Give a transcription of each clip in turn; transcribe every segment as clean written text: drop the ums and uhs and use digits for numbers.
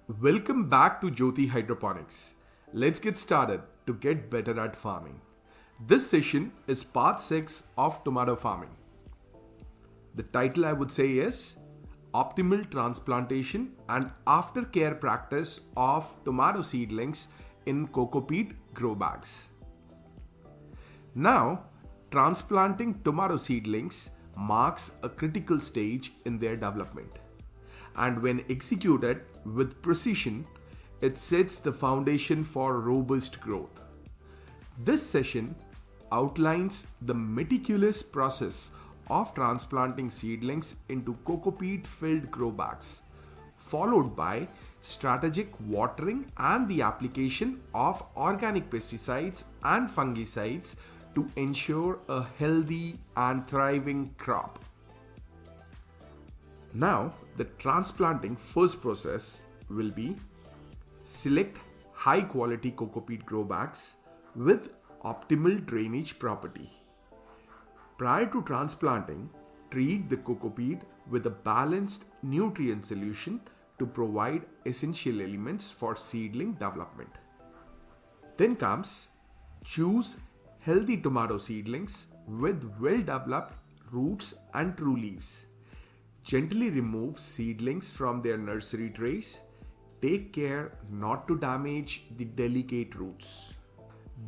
Welcome back to Jyoti Hydroponics. Let's get started to get better at farming. This session is part 6 of tomato farming. The title I would say is Optimal Transplantation and Aftercare Practice of Tomato Seedlings in Coco Peat Grow Bags. Now, transplanting tomato seedlings marks a critical stage in their development. And when executed with precision, it sets the foundation for robust growth. This session outlines the meticulous process of transplanting seedlings into coco peat filled grow bags, followed by strategic watering and the application of organic pesticides and fungicides to ensure a healthy and thriving crop. Now, the transplanting first process will be select high quality coco peat grow bags with optimal drainage property. Prior to transplanting, treat the coco peat with a balanced nutrient solution to provide essential elements for seedling development. Then comes choose healthy tomato seedlings with well developed roots and true leaves. Gently remove seedlings from their nursery trays. Take care not to damage the delicate roots.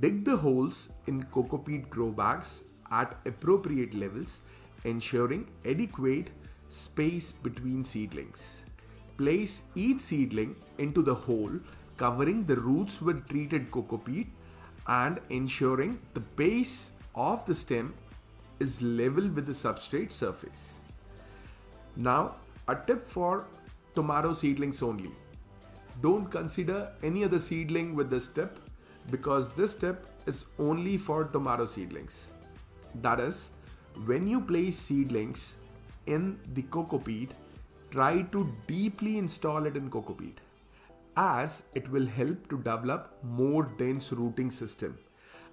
Dig the holes in coco peat grow bags at appropriate levels, ensuring adequate space between seedlings. Place each seedling into the hole, covering the roots with treated coco peat and ensuring the base of the stem is level with the substrate surface. Now, a tip for tomato seedlings only. Don't consider any other seedling with this tip because this tip is only for tomato seedlings. That is, when you place seedlings in the coco peat, try to deeply install it in coco peat, as it will help to develop more dense rooting system,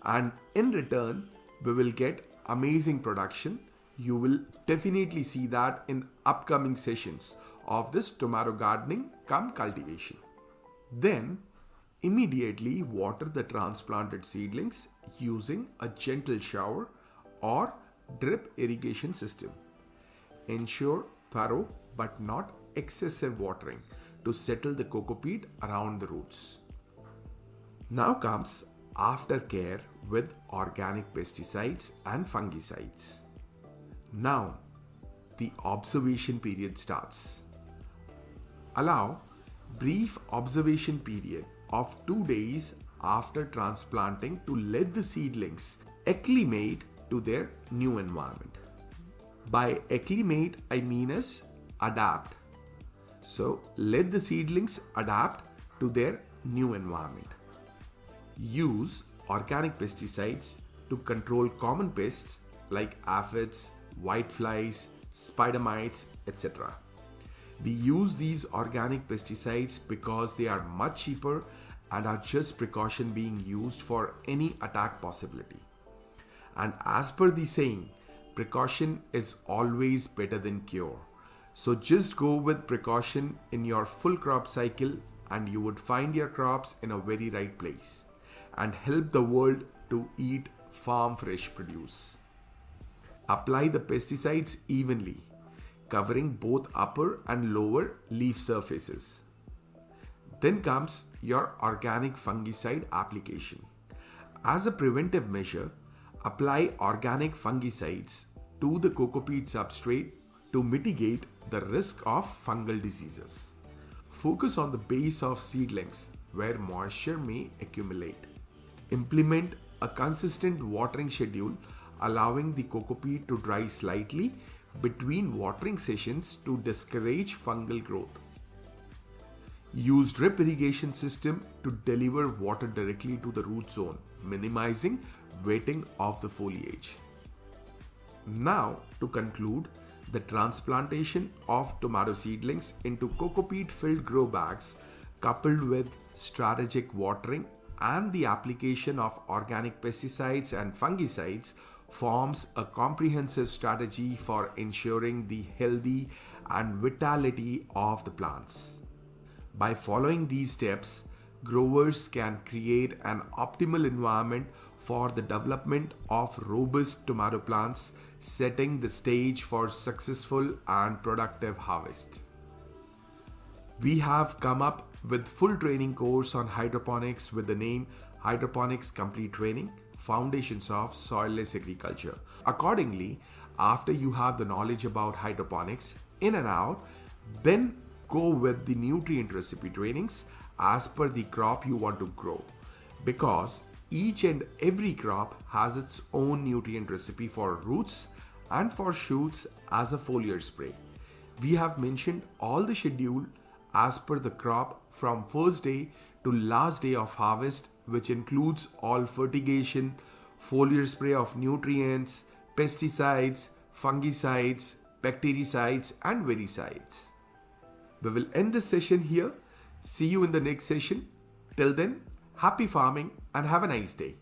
and in return we will get amazing production. You will definitely see that in upcoming sessions of this tomato gardening cum cultivation. Then immediately water the transplanted seedlings using a gentle shower or drip irrigation system. Ensure thorough but not excessive watering to settle the coco peat around the roots. Now comes aftercare with organic pesticides and fungicides. Now, the observation period starts. Allow brief observation period of 2 days after transplanting to let the seedlings acclimate to their new environment. By acclimate, I mean is adapt. So, let the seedlings adapt to their new environment. Use organic pesticides to control common pests like aphids, whiteflies, spider mites, etc. We use these organic pesticides because they are much cheaper and are just precaution being used for any attack possibility. And as per the saying, precaution is always better than cure. So just go with precaution in your full crop cycle and you would find your crops in a very right place and help the world to eat farm fresh produce. Apply the pesticides evenly, covering both upper and lower leaf surfaces. Then comes your organic fungicide application. As a preventive measure, apply organic fungicides to the coco peat substrate to mitigate the risk of fungal diseases. Focus on the base of seedlings where moisture may accumulate. Implement a consistent watering schedule, allowing the coco peat to dry slightly between watering sessions to discourage fungal growth. Use drip irrigation system to deliver water directly to the root zone, minimizing wetting of the foliage. Now, to conclude, the transplantation of tomato seedlings into coco peat filled grow bags, coupled with strategic watering and the application of organic pesticides and fungicides, forms a comprehensive strategy for ensuring the healthy and vitality of the plants. By following these steps, growers can create an optimal environment for the development of robust tomato plants, setting the stage for successful and productive harvest. We have come up with full training course on hydroponics with the name Hydroponics Complete Training Foundations of Soilless Agriculture. Accordingly, after you have the knowledge about hydroponics in and out, then go with the nutrient recipe trainings as per the crop you want to grow, because each and every crop has its own nutrient recipe for roots and for shoots as a foliar spray. We have mentioned all the schedule as per the crop from first day to last day of harvest, which includes all fertigation, foliar spray of nutrients, pesticides, fungicides, bactericides and weedicides. We will end this session here. See you in the next session. Till then, happy farming and have a nice day.